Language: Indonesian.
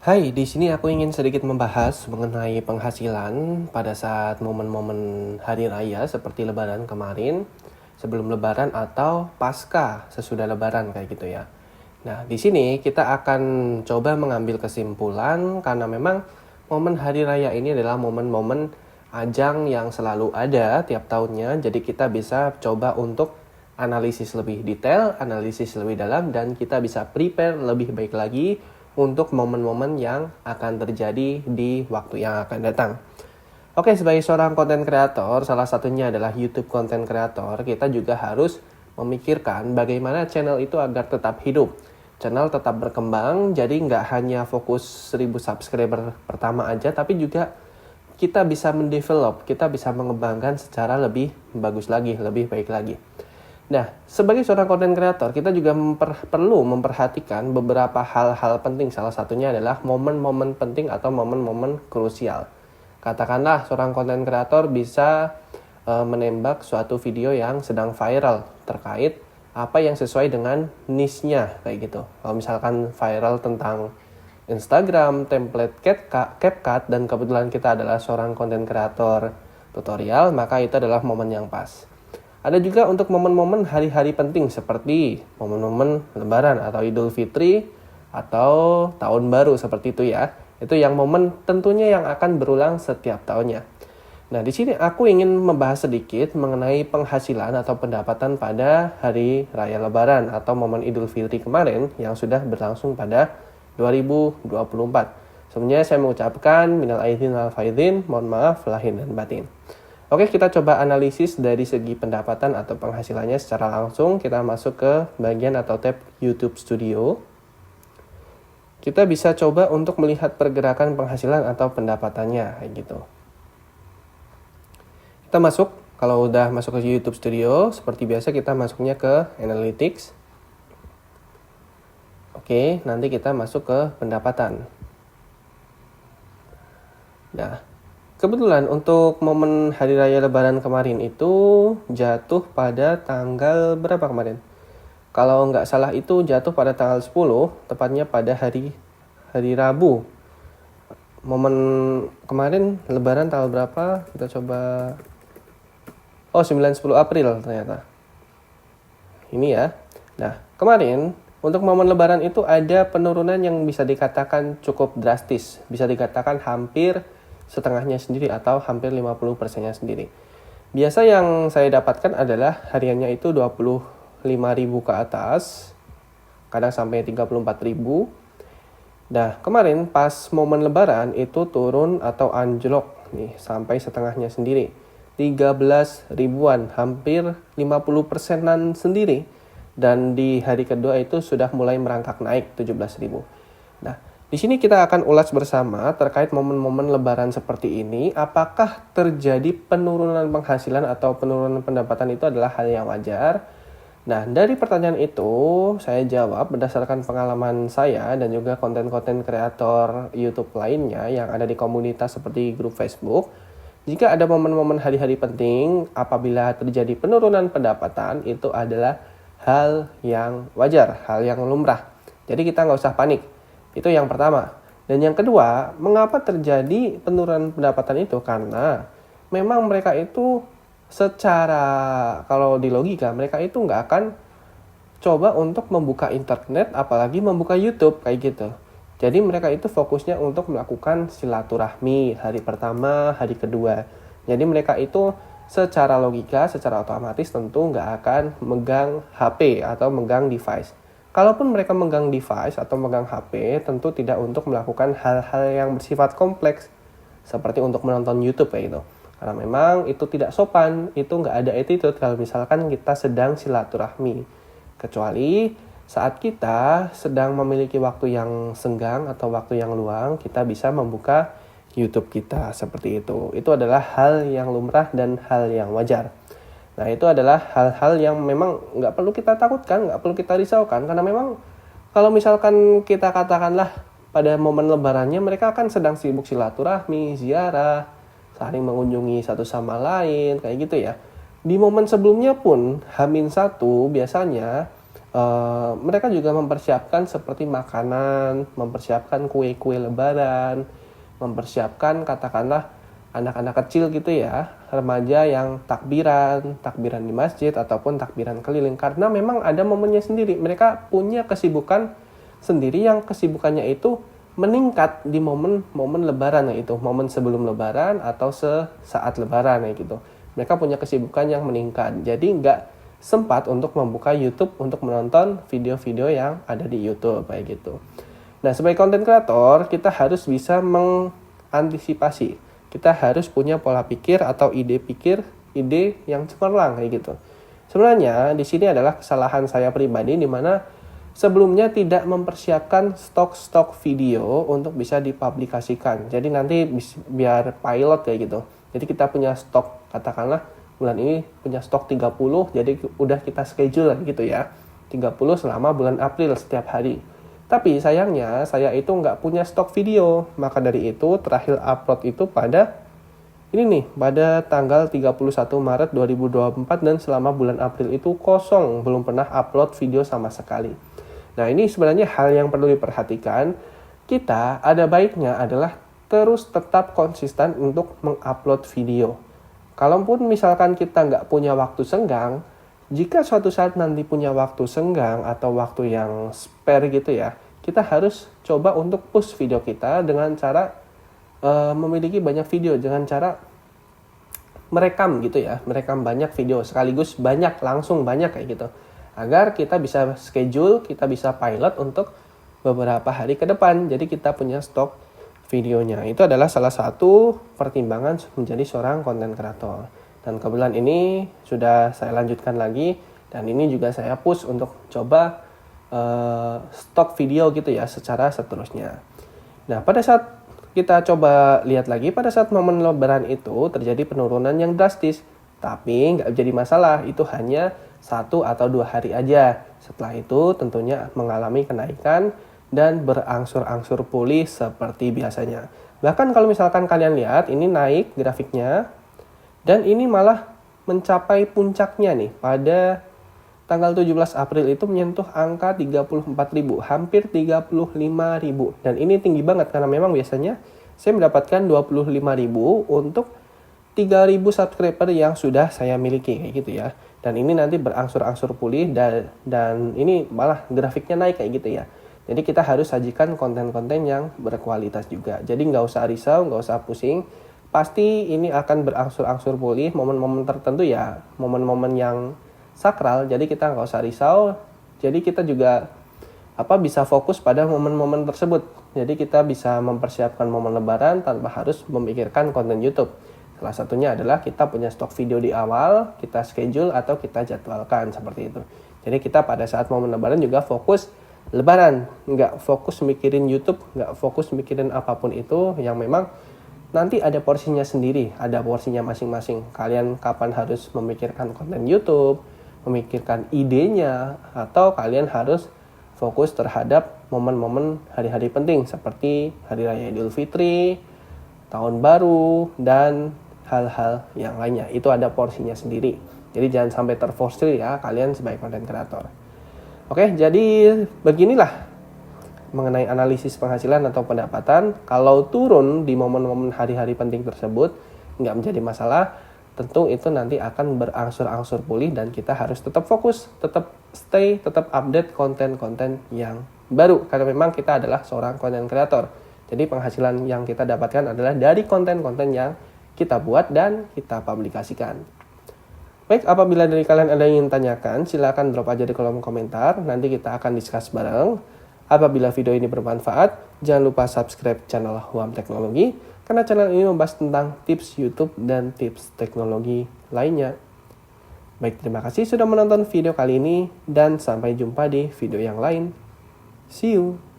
Hai, di sini aku ingin sedikit membahas mengenai penghasilan pada saat momen-momen hari raya seperti Lebaran kemarin, sebelum Lebaran atau pasca sesudah Lebaran kayak gitu ya. Nah, di sini kita akan coba mengambil kesimpulan karena memang momen hari raya ini adalah momen-momen ajang yang selalu ada tiap tahunnya, jadi kita bisa coba untuk analisis lebih detail, analisis lebih dalam, dan kita bisa prepare lebih baik lagi untuk momen-momen yang akan terjadi di waktu yang akan datang. Oke, sebagai seorang konten kreator, salah satunya adalah YouTube konten kreator, kita juga harus memikirkan bagaimana channel itu agar tetap hidup. Channel tetap berkembang, jadi nggak hanya fokus 1000 subscriber pertama aja, tapi juga kita bisa mendevelop, kita bisa mengembangkan secara lebih bagus lagi, lebih baik lagi. Nah, sebagai seorang konten kreator, kita juga perlu memperhatikan beberapa hal-hal penting. Salah satunya adalah momen-momen penting atau momen-momen krusial. Katakanlah seorang konten kreator bisa menembak suatu video yang sedang viral terkait apa yang sesuai dengan niche-nya, kayak gitu. Kalau misalkan viral tentang Instagram, template CapCut, dan kebetulan kita adalah seorang konten kreator tutorial, maka itu adalah momen yang pas. Ada juga untuk momen-momen hari-hari penting seperti momen-momen Lebaran atau Idul Fitri atau Tahun Baru seperti itu ya. Itu yang momen tentunya yang akan berulang setiap tahunnya. Nah, di sini aku ingin membahas sedikit mengenai penghasilan atau pendapatan pada hari raya Lebaran atau momen Idul Fitri kemarin yang sudah berlangsung pada 2024. Sebelumnya saya mengucapkan minal aidin wal faizin, mohon maaf lahir dan batin. Oke, kita coba analisis dari segi pendapatan atau penghasilannya secara langsung. Kita masuk ke bagian atau tab YouTube Studio. Kita bisa coba untuk melihat pergerakan penghasilan atau pendapatannya, kayak gitu. Kita masuk, kalau udah masuk ke YouTube Studio, seperti biasa kita masuknya ke Analytics. Oke, nanti kita masuk ke pendapatan. Nah, kebetulan untuk momen Hari Raya Lebaran kemarin itu jatuh pada tanggal berapa kemarin? Kalau nggak salah itu jatuh pada tanggal 10, tepatnya pada hari Rabu. Momen kemarin Lebaran tanggal berapa? Kita coba. Oh, 9-10 April ternyata. Ini ya. Nah, kemarin untuk momen Lebaran itu ada penurunan yang bisa dikatakan cukup drastis. Bisa dikatakan hampir setengahnya sendiri atau hampir 50%-nya sendiri. Biasa yang saya dapatkan adalah hariannya itu 25.000 ke atas, kadang sampai 34.000. Nah, kemarin pas momen Lebaran itu turun atau anjlok nih sampai setengahnya sendiri. 13 ribuan, hampir 50%-an sendiri. Dan di hari kedua itu sudah mulai merangkak naik 17.000. Nah, di sini kita akan ulas bersama terkait momen-momen Lebaran seperti ini. Apakah terjadi penurunan penghasilan atau penurunan pendapatan itu adalah hal yang wajar? Nah, dari pertanyaan itu saya jawab berdasarkan pengalaman saya dan juga konten-konten kreator YouTube lainnya yang ada di komunitas seperti grup Facebook. Jika ada momen-momen hari-hari penting, apabila terjadi penurunan pendapatan, itu adalah hal yang wajar, hal yang lumrah. Jadi kita nggak usah panik. Itu yang pertama. Dan yang kedua, mengapa terjadi penurunan pendapatan itu? Karena memang mereka itu secara, kalau di logika, mereka itu nggak akan coba untuk membuka internet, apalagi membuka YouTube, kayak gitu. Jadi mereka itu fokusnya untuk melakukan silaturahmi hari pertama, hari kedua. Jadi mereka itu secara logika, secara otomatis tentu nggak akan megang HP atau megang device. Kalaupun mereka megang device atau megang HP, tentu tidak untuk melakukan hal-hal yang bersifat kompleks, seperti untuk menonton YouTube kayak gitu. Karena memang itu tidak sopan, itu nggak ada attitude kalau misalkan kita sedang silaturahmi. Kecuali saat kita sedang memiliki waktu yang senggang atau waktu yang luang, kita bisa membuka YouTube kita seperti itu. Itu adalah hal yang lumrah dan hal yang wajar. Nah, itu adalah hal-hal yang memang nggak perlu kita takutkan, nggak perlu kita risaukan. Karena memang kalau misalkan kita katakanlah pada momen Lebarannya mereka akan sedang sibuk silaturahmi, ziarah, saling mengunjungi satu sama lain, kayak gitu ya. Di momen sebelumnya pun, H-1 biasanya Mereka juga mempersiapkan seperti makanan, mempersiapkan kue-kue lebaran, mempersiapkan katakanlah anak-anak kecil gitu ya, remaja yang takbiran di masjid ataupun takbiran keliling. Karena memang ada momennya sendiri, mereka punya kesibukan sendiri yang kesibukannya itu meningkat di momen-momen lebaran, yaitu momen sebelum lebaran atau sesaat lebaran gitu. Mereka punya kesibukan yang meningkat, jadi nggak sempat untuk membuka YouTube untuk menonton video-video yang ada di YouTube kayak gitu. Nah, sebagai konten kreator, kita harus bisa mengantisipasi. Kita harus punya pola pikir atau ide yang cemerlang kayak gitu. Sebenarnya di sini adalah kesalahan saya pribadi di mana sebelumnya tidak mempersiapkan stok video untuk bisa dipublikasikan. Jadi nanti biar pilot kayak gitu. Jadi kita punya stok, katakanlah bulan ini punya stok 30, jadi udah kita schedule gitu ya. 30 selama bulan April setiap hari. Tapi sayangnya saya itu nggak punya stok video. Maka dari itu terakhir upload itu pada pada tanggal 31 Maret 2024 dan selama bulan April itu kosong, belum pernah upload video sama sekali. Nah, ini sebenarnya hal yang perlu diperhatikan. Kita ada baiknya adalah terus tetap konsisten untuk mengupload video. Kalaupun misalkan kita nggak punya waktu senggang, jika suatu saat nanti punya waktu senggang atau waktu yang spare gitu ya, kita harus coba untuk push video kita dengan cara memiliki banyak video, dengan cara merekam gitu ya, merekam banyak video sekaligus langsung banyak kayak gitu. Agar kita bisa schedule, kita bisa pilot untuk beberapa hari ke depan. Jadi kita punya stok videonya. Itu adalah salah satu pertimbangan menjadi seorang konten kreator. Dan kebetulan ini sudah saya lanjutkan lagi, dan ini juga saya push untuk coba stok video gitu ya secara seterusnya. Nah, pada saat kita coba lihat lagi, pada saat momen lebaran itu terjadi penurunan yang drastis. Tapi nggak jadi masalah, itu hanya 1 atau 2 hari aja. Setelah itu tentunya mengalami kenaikan dan berangsur-angsur pulih seperti biasanya. Bahkan kalau misalkan kalian lihat, ini naik grafiknya, dan ini malah mencapai puncaknya nih pada tanggal 17 April itu menyentuh angka 34.000, hampir 35.000. Dan ini tinggi banget karena memang biasanya saya mendapatkan 25.000 untuk 3.000 subscriber yang sudah saya miliki kayak gitu ya. Dan ini nanti berangsur-angsur pulih dan ini malah grafiknya naik kayak gitu ya. Jadi kita harus sajikan konten-konten yang berkualitas juga. Jadi nggak usah risau, nggak usah pusing. Pasti ini akan berangsur-angsur pulih, momen-momen tertentu ya, momen-momen yang sakral. Jadi kita nggak usah risau. Jadi kita juga bisa fokus pada momen-momen tersebut. Jadi kita bisa mempersiapkan momen lebaran tanpa harus memikirkan konten YouTube. Salah satunya adalah kita punya stok video di awal, kita schedule atau kita jadwalkan seperti itu. Jadi kita pada saat momen lebaran juga fokus lebaran, nggak fokus mikirin YouTube, nggak fokus mikirin apapun itu, yang memang nanti ada porsinya sendiri, ada porsinya masing-masing. Kalian kapan harus memikirkan konten YouTube, memikirkan idenya, atau kalian harus fokus terhadap momen-momen hari-hari penting seperti Hari Raya Idul Fitri, Tahun Baru, dan hal-hal yang lainnya. Itu ada porsinya sendiri. Jadi jangan sampai terforsir ya kalian sebagai konten kreator. Oke, jadi beginilah mengenai analisis penghasilan atau pendapatan. Kalau turun di momen-momen hari-hari penting tersebut, nggak menjadi masalah. Tentu itu nanti akan berangsur-angsur pulih dan kita harus tetap fokus, tetap stay, tetap update konten-konten yang baru. Karena memang kita adalah seorang konten kreator. Jadi penghasilan yang kita dapatkan adalah dari konten-konten yang kita buat dan kita publikasikan. Baik, apabila dari kalian ada yang ingin tanyakan, silakan drop aja di kolom komentar. Nanti kita akan discuss bareng. Apabila video ini bermanfaat, jangan lupa subscribe channel Huam Teknologi, karena channel ini membahas tentang tips YouTube dan tips teknologi lainnya. Baik, terima kasih sudah menonton video kali ini, dan sampai jumpa di video yang lain. See you!